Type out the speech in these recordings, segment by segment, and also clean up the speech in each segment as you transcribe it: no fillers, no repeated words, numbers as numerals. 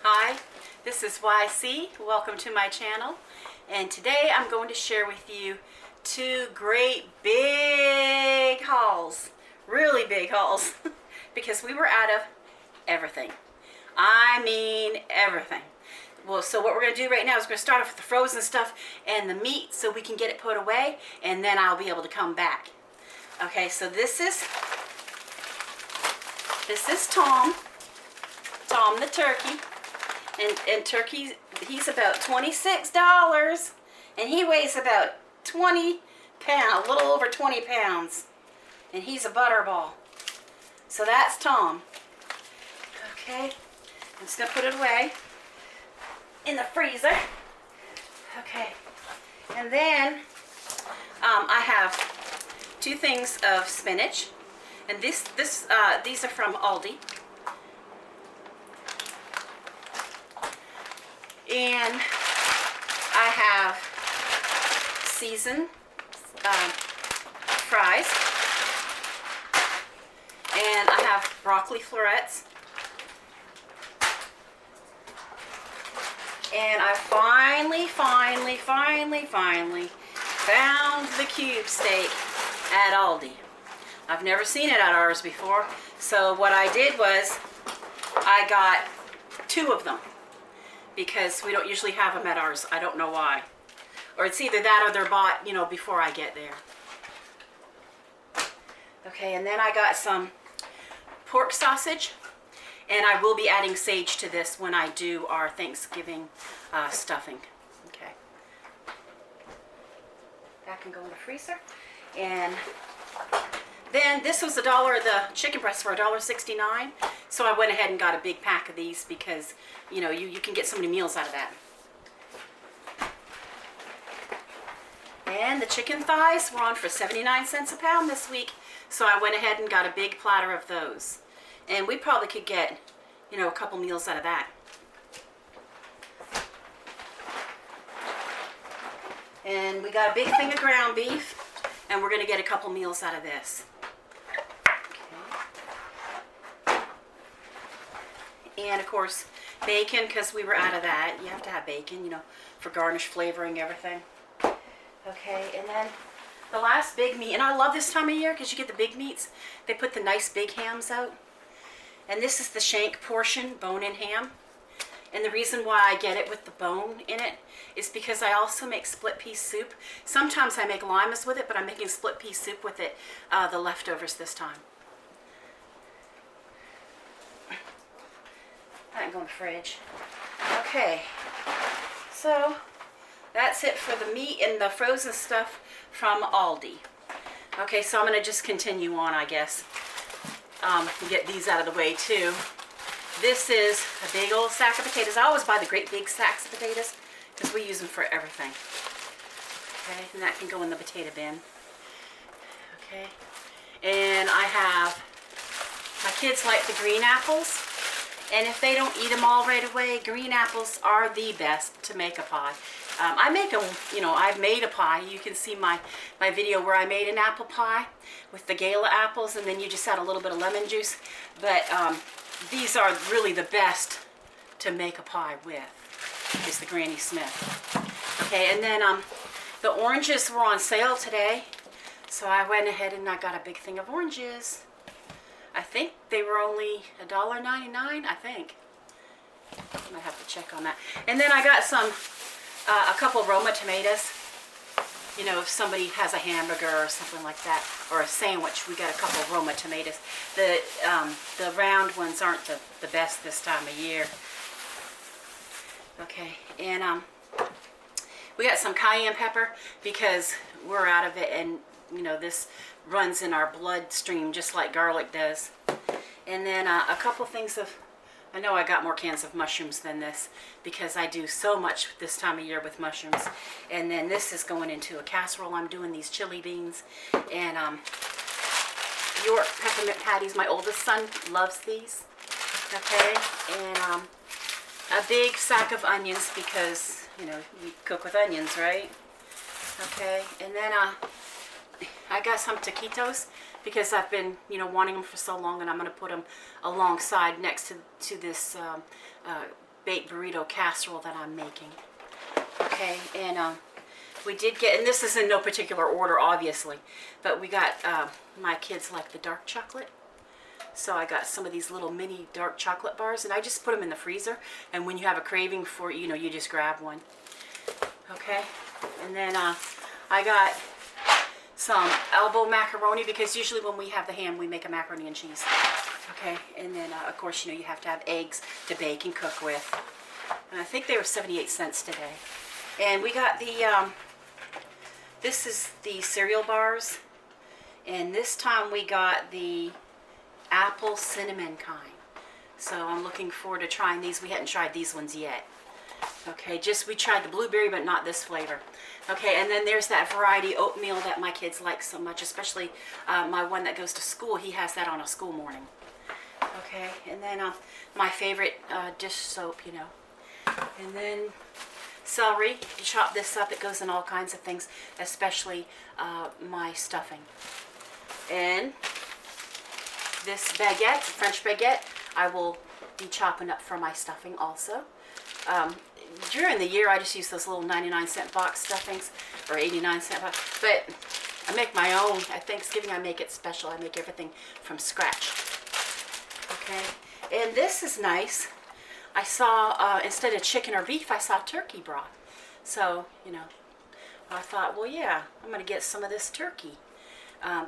Hi, this is YC. Welcome to my channel. And today I'm going to share with you two great big hauls. Really big hauls. Because we were out of everything. I mean everything. Well, so what we're going to do right now is we're going to start off with the frozen stuff and the meat so we can get it put away, and then I'll be able to come back. Okay, so this is Tom the turkey. And turkey, he's about $26, and he weighs about 20 pounds, a little over 20 pounds. And he's a butterball. So that's Tom. Okay, I'm just going to put it away in the freezer. Okay, and then I have two things of spinach, and these are from Aldi, and I have seasoned fries, and I have broccoli florets. And I finally found the cube steak at Aldi. I've never seen it at ours before. So what I did was I got two of them because we don't usually have them at ours. I don't know why. Or it's either that or they're bought, before I get there. Okay, and then I got some pork sausage. And I will be adding sage to this when I do our Thanksgiving stuffing. Okay. That can go in the freezer. And then this was the chicken breasts were $1.69. So I went ahead and got a big pack of these because, you can get so many meals out of that. And the chicken thighs were on for 79 cents a pound this week. So I went ahead and got a big platter of those. And we probably could get, a couple meals out of that. And we got a big thing of ground beef, and we're going to get a couple meals out of this. Okay. And of course, bacon, because we were out of that. You have to have bacon, for garnish, flavoring, everything. Okay, and then the last big meat, and I love this time of year because you get the big meats. They put the nice big hams out. And this is the shank portion, bone-in ham. And the reason why I get it with the bone in it is because I also make split pea soup. Sometimes I make limas with it, but I'm making split pea soup with it, the leftovers this time. That can go in the fridge. Okay, so that's it for the meat and the frozen stuff from Aldi. Okay, so I'm going to just continue on, I guess. Get these out of the way too. This is a big old sack of potatoes. I always buy the great big sacks of potatoes because we use them for everything. Okay, and that can go in the potato bin. Okay, and I have, my kids like the green apples, and if they don't eat them all right away, green apples are the best to make a pie. I make them, I've made a pie. You can see my video where I made an apple pie with the Gala apples, and then you just add a little bit of lemon juice. But these are really the best to make a pie with, is the Granny Smith. Okay, and then the oranges were on sale today, so I went ahead and I got a big thing of oranges. I think they were only $1.99, I think. I might have to check on that. And then I got a couple Roma tomatoes. If somebody has a hamburger or something like that, or a sandwich, we got a couple of Roma tomatoes. The round ones aren't the best this time of year. Okay, and we got some cayenne pepper because we're out of it, and this runs in our bloodstream just like garlic does. And then a couple things of, I know I got more cans of mushrooms than this because I do so much this time of year with mushrooms. And then this is going into a casserole. I'm doing these chili beans and York peppermint patties. My oldest son loves these. Okay, and a big sack of onions because, we cook with onions, right? Okay, and then I got some taquitos because I've been, wanting them for so long, and I'm going to put them alongside next to this baked burrito casserole that I'm making. Okay, and we did get, and this is in no particular order, obviously, but we got, my kids like the dark chocolate. So I got some of these little mini dark chocolate bars, and I just put them in the freezer, and when you have a craving for, you know, you just grab one. Okay, and then I got some elbow macaroni, because usually when we have the ham, we make a macaroni and cheese. Okay, and then of course, you know, you have to have eggs to bake and cook with. And I think they were 78 cents today. And we got the, this is the cereal bars, and this time we got the apple cinnamon kind. So I'm looking forward to trying these. We hadn't tried these ones yet. Okay, just we tried the blueberry, but not this flavor. Okay, and then there's that variety oatmeal that my kids like so much, especially my one that goes to school. He has that on a school morning. Okay, and then my favorite dish soap, you know. And then celery. You chop this up, it goes in all kinds of things, especially my stuffing. And this baguette, French baguette, I will be chopping up for my stuffing also. During the year, I just use those little 99-cent box stuffings, or 89-cent box, but I make my own. At Thanksgiving, I make it special. I make everything from scratch. Okay, and this is nice. I saw, instead of chicken or beef, I saw turkey broth. So, you know, I thought, well, yeah, I'm going to get some of this turkey.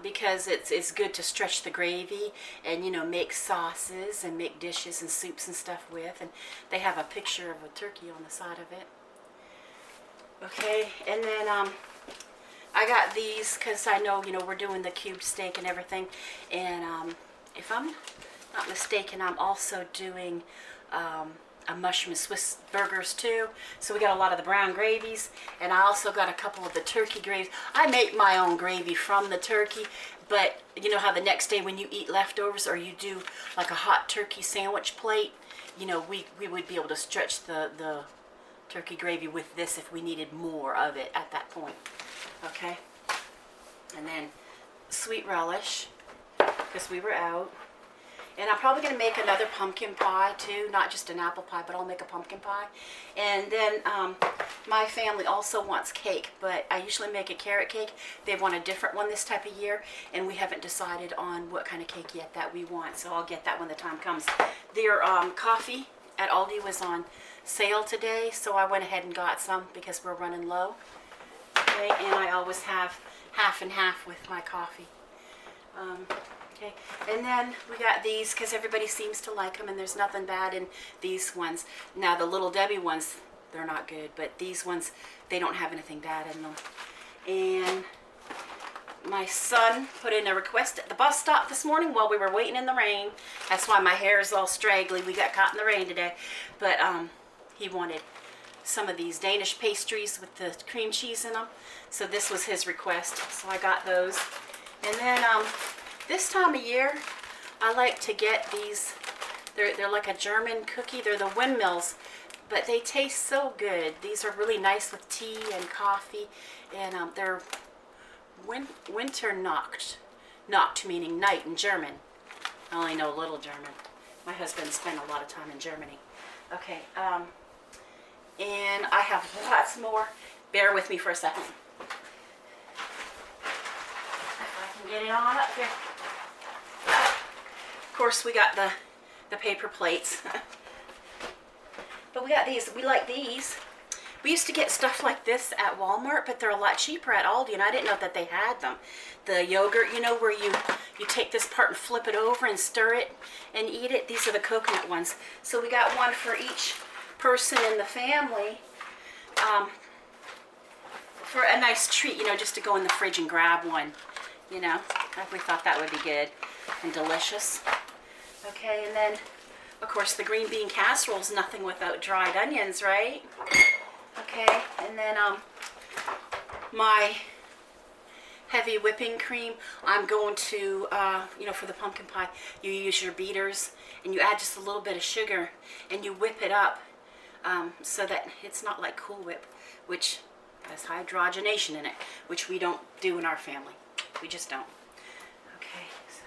Because it's good to stretch the gravy and, you know, make sauces and make dishes and soups and stuff with. And they have a picture of a turkey on the side of it. Okay, and then I got these because I know, you know, we're doing the cubed steak and everything. And if I'm not mistaken, I'm also doing a mushroom and Swiss burgers too. So we got a lot of the brown gravies, and I also got a couple of the turkey gravies. I make my own gravy from the turkey, but you know how the next day when you eat leftovers, or you do like a hot turkey sandwich plate, you know, we would be able to stretch the turkey gravy with this if we needed more of it at that point. Okay, and then sweet relish, because we were out. And I'm probably going to make another pumpkin pie too, not just an apple pie, but I'll make a pumpkin pie. And then my family also wants cake, but I usually make a carrot cake. They want a different one this type of year, and we haven't decided on what kind of cake yet that we want, so I'll get that when the time comes. Their coffee at Aldi was on sale today, so I went ahead and got some because we're running low. Okay, and I always have half and half with my coffee. Okay, and then we got these because everybody seems to like them, and there's nothing bad in these ones. Now the Little Debbie ones, they're not good, but these ones, they don't have anything bad in them. And my son put in a request at the bus stop this morning while we were waiting in the rain. That's why my hair is all straggly. We got caught in the rain today. But he wanted some of these Danish pastries with the cream cheese in them. So this was his request, so I got those. And then this time of year, I like to get these. They're like a German cookie. They're the windmills, but they taste so good. These are really nice with tea and coffee, and they're winter Nacht. Nacht meaning night in German. I only know a little German. My husband spent a lot of time in Germany. Okay, and I have lots more. Bear with me for a second. If I can get it on up here. Of course, we got the paper plates. But we got these. We like these. We used to get stuff like this at Walmart, but they're a lot cheaper at Aldi, and I didn't know that they had them. The yogurt, you know, where you take this part and flip it over and stir it and eat it. These are the coconut ones. So we got one for each person in the family for a nice treat, you know, just to go in the fridge and grab one, you know. We thought that would be good and delicious. Okay, and then, of course, the green bean casserole is nothing without dried onions, right? Okay, and then my heavy whipping cream, I'm going to, you know, for the pumpkin pie, you use your beaters and you add just a little bit of sugar and you whip it up so that it's not like Cool Whip, which has hydrogenation in it, which we don't do in our family. We just don't. Okay, so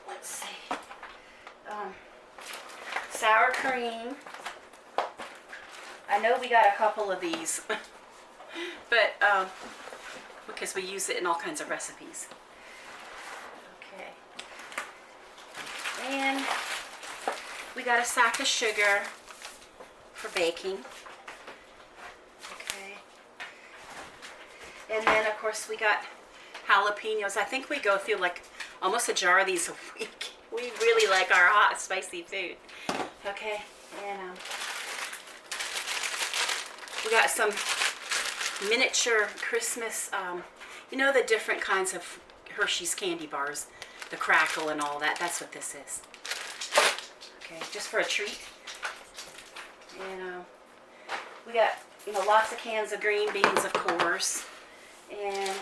let's see. Sour cream. I know we got a couple of these, but because we use it in all kinds of recipes. Okay. And we got a sack of sugar for baking. Okay. And then of course we got jalapenos. I think we go through like almost a jar of these a week. We really like our hot, spicy food. Okay. And we got some miniature Christmas, you know, the different kinds of Hershey's candy bars, the crackle and all that. That's what this is. Okay, just for a treat. And we got, you know, lots of cans of green beans, of course. And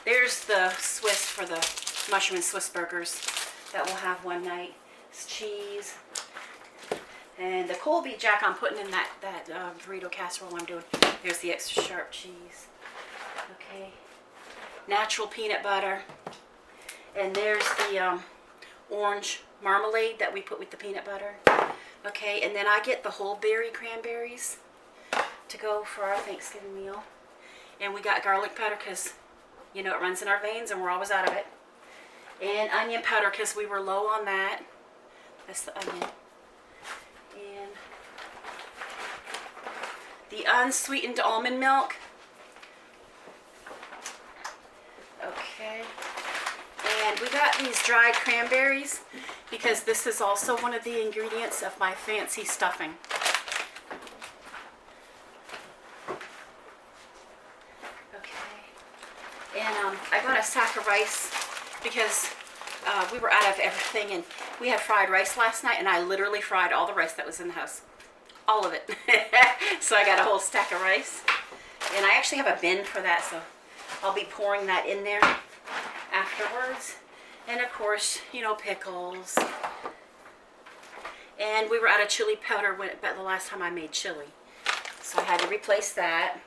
there's the Swiss for the mushroom and Swiss burgers that we'll have one night. It's cheese. And the Colby Jack I'm putting in that burrito casserole I'm doing. There's the extra sharp cheese. Okay. Natural peanut butter. And there's the orange marmalade that we put with the peanut butter. Okay, and then I get the whole berry cranberries to go for our Thanksgiving meal. And we got garlic powder because, you know, it runs in our veins and we're always out of it. And onion powder because we were low on that. That's the onion. And the unsweetened almond milk. Okay. And we got these dried cranberries because this is also one of the ingredients of my fancy stuffing. Okay. And I got a sack of rice because we were out of everything, and we had fried rice last night, and I literally fried all the rice that was in the house. All of it. So I got a whole stack of rice. And I actually have a bin for that, so I'll be pouring that in there afterwards. And of course, you know, pickles. And we were out of chili powder the last time I made chili. So I had to replace that.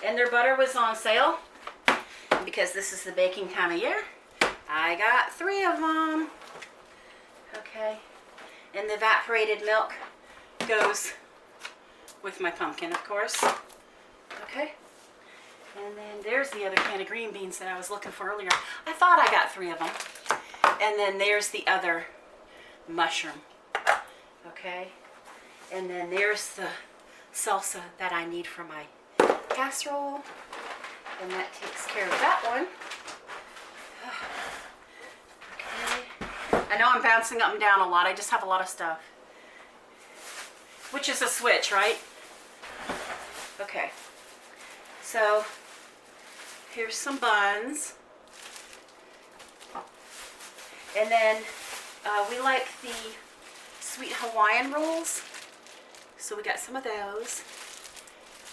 And their butter was on sale. And because this is the baking time of year, I got 3 of them. Okay. And the evaporated milk goes with my pumpkin, of course. Okay. And then there's the other can of green beans that I was looking for earlier. I thought I got 3 of them. And then there's the other mushroom. Okay. And then there's the salsa that I need for my casserole. And that takes care of that one. Okay. I know I'm bouncing up and down a lot. I just have a lot of stuff. Which is a switch, right? Okay. So here's some buns. And then we like the sweet Hawaiian rolls. So we got some of those.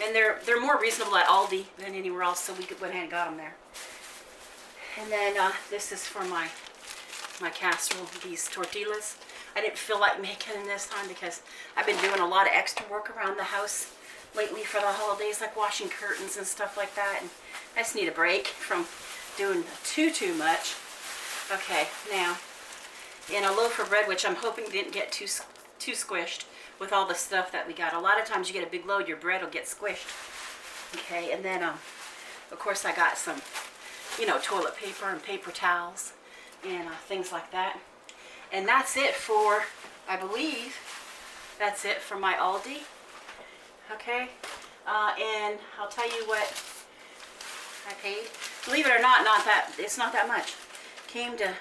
And they're more reasonable at Aldi than anywhere else, so we went ahead and got them there. And then this is for my casserole, these tortillas. I didn't feel like making them this time because I've been doing a lot of extra work around the house lately for the holidays, like washing curtains and stuff like that. And I just need a break from doing too much. Okay, now in a loaf of bread, which I'm hoping didn't get too squished with all the stuff that we got. A lot of times you get a big load, your bread will get squished. Okay, and then of course I got some, you know, toilet paper and paper towels and things like that. And that's it for, I believe, that's it for my Aldi. Okay, and I'll tell you what I paid. Believe it or not, it's not that much. Came to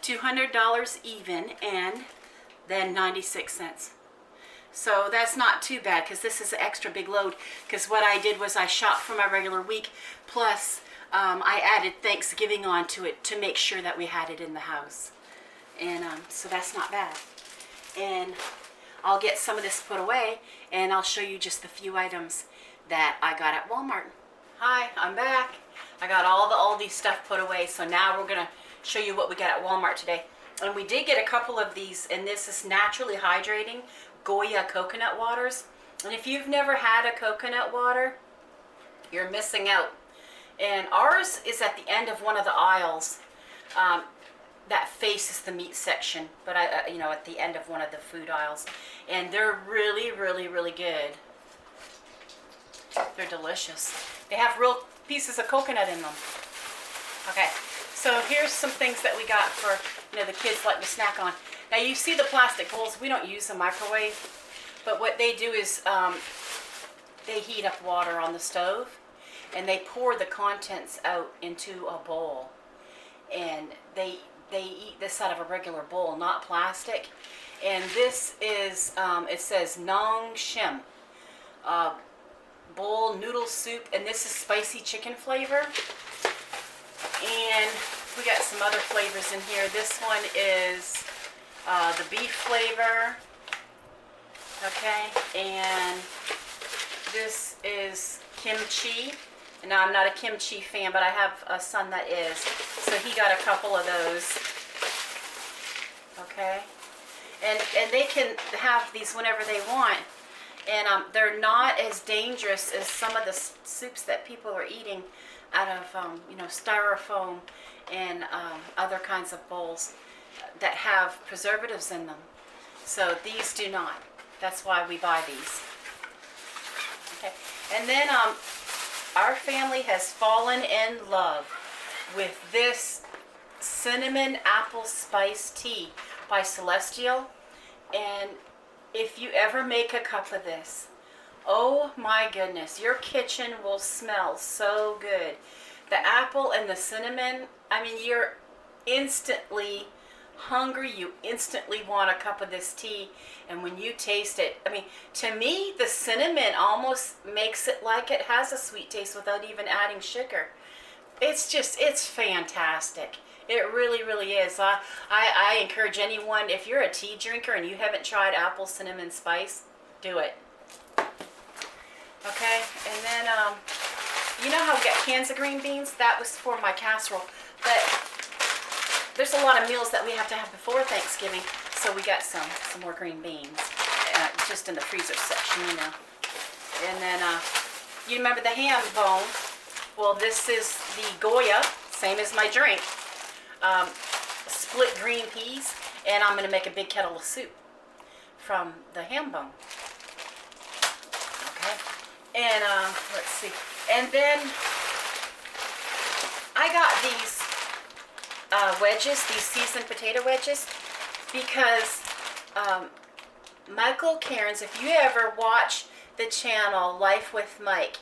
$200 even, and then 96 cents. So that's not too bad because this is an extra big load. Because what I did was I shopped for my regular week, plus I added Thanksgiving onto it to make sure that we had it in the house. And so that's not bad. And I'll get some of this put away, and I'll show you just the few items that I got at Walmart. Hi, I'm back. I got all the Aldi stuff put away, so now we're gonna show you what we got at Walmart today. And we did get a couple of these, and this is naturally hydrating Goya coconut waters. And if you've never had a coconut water, you're missing out. And ours is at the end of one of the aisles. that faces the meat section, but you know, at the end of one of the food aisles, and they're really, really, really good. They're delicious. They have real pieces of coconut in them. Okay, so here's some things that we got for, you know, the kids like to snack on. Now you see the plastic bowls. We don't use a microwave, but what they do is they heat up water on the stove, and they pour the contents out into a bowl, and they eat this out of a regular bowl, not plastic. And this is, it says Nong Shim, bowl noodle soup, and this is spicy chicken flavor. And we got some other flavors in here. This one is the beef flavor. Okay, and this is kimchi. And now I'm not a kimchi fan, but I have a son that is. So he got a couple of those. Okay, and they can have these whenever they want. And they're not as dangerous as some of the soups that people are eating out of, you know, styrofoam and other kinds of bowls that have preservatives in them. So these do not. That's why we buy these. Okay, and then our family has fallen in love with this cinnamon apple spice tea by Celestial. And if you ever make a cup of this, oh my goodness, your kitchen will smell so good. The apple and the cinnamon, I mean, you're instantly hungry. You instantly want a cup of this tea. And when you taste it, I mean, to me, the cinnamon almost makes it like it has a sweet taste without even adding sugar. It's just, it's fantastic. It really, really is. I encourage anyone, if you're a tea drinker and you haven't tried apple cinnamon spice, do it. Okay, and then, you know how we got cans of green beans? That was for my casserole. But there's a lot of meals that we have to have before Thanksgiving, so we got some more green beans, just in the freezer section, you know. And then, you remember the ham bone? Well, this is the Goya, same as my drink. Split green peas, and I'm going to make a big kettle of soup from the ham bone. Okay, and let's see, and then I got these wedges, these seasoned potato wedges, because Michael Cairns, if you ever watch the channel Life with Mike,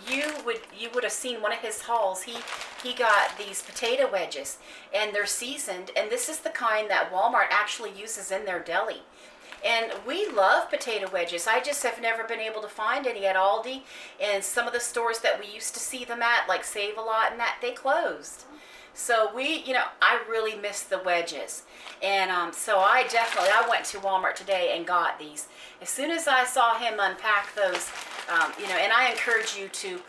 you would have seen one of his hauls. He got these potato wedges, and they're seasoned, and this is the kind that Walmart actually uses in their deli. And we love potato wedges. I just have never been able to find any at Aldi, and some of the stores that we used to see them at, like Save-A-Lot and that, they closed. So I really miss the wedges. And so I went to Walmart today and got these. As soon as I saw him unpack those, and I encourage you to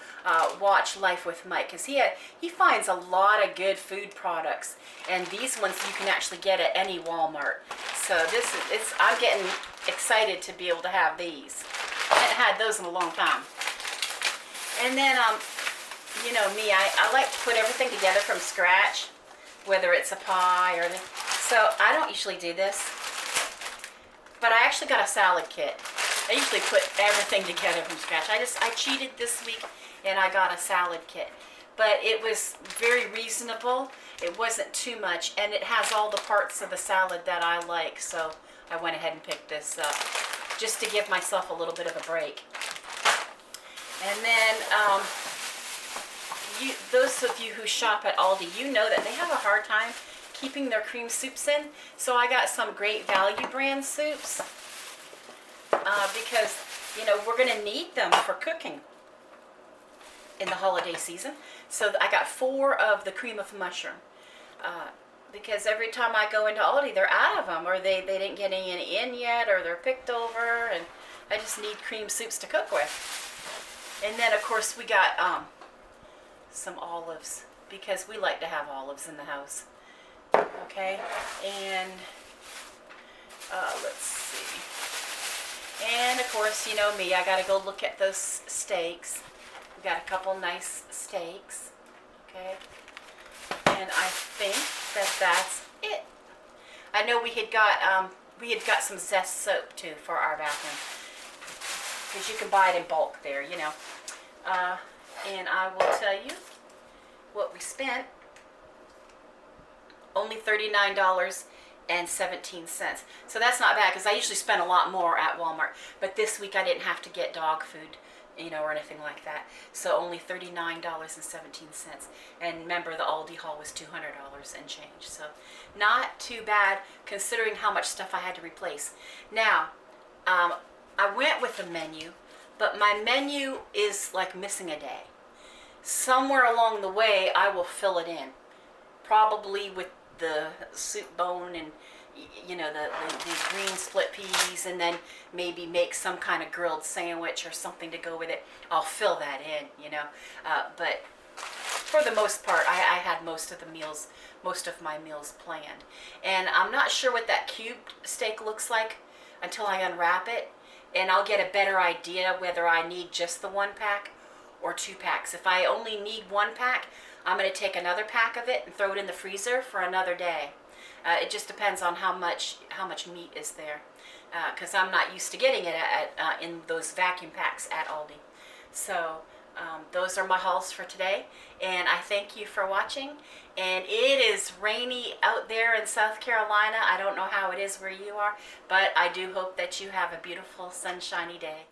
watch Life with Mike, because he finds a lot of good food products, and these ones you can actually get at any Walmart. So I'm getting excited to be able to have these. I haven't had those in a long time. And then you know me, I like to put everything together from scratch, whether it's a pie or anything. So I don't usually do this, but I actually got a salad kit. I usually put everything together from scratch. I cheated this week and I got a salad kit, but it was very reasonable. It wasn't too much, and it has all the parts of the salad that I like, so I went ahead and picked this up just to give myself a little bit of a break. And then those of you who shop at Aldi, you know that they have a hard time keeping their cream soups in. So I got some Great Value brand soups because, we're going to need them for cooking in the holiday season. So I got 4 of the cream of mushroom because every time I go into Aldi, they're out of them, or they didn't get any in yet, or they're picked over, and I just need cream soups to cook with. And then, of course, we got some olives, because we like to have olives in the house. Okay, and let's see. And of course, you know me, I gotta go look at those steaks. We got a couple nice steaks. Okay, And I think that that's it. I know we had got some Zest soap too for our bathroom, because you can buy it in bulk there, you know. And I will tell you what we spent. Only $39.17. So that's not bad, because I usually spend a lot more at Walmart. But this week I didn't have to get dog food, you know, or anything like that. So only $39.17. And remember, the Aldi haul was $200 and change. So not too bad considering how much stuff I had to replace. Now, I went with a menu, but my menu is like missing a day. Somewhere along the way, I will fill it in. Probably with the soup bone and, you know, the green split peas, and then maybe make some kind of grilled sandwich or something to go with it. I'll fill that in, you know. But for the most part, I had most of my meals planned. And I'm not sure what that cubed steak looks like until I unwrap it. And I'll get a better idea whether I need just the 1 pack or 2 packs. If I only need 1 pack, I'm going to take another pack of it and throw it in the freezer for another day. It just depends on how much meat is there, because I'm not used to getting it in those vacuum packs at Aldi. So those are my hauls for today, and I thank you for watching. And it is rainy out there in South Carolina. I don't know how it is where you are, but I do hope that you have a beautiful sunshiny day.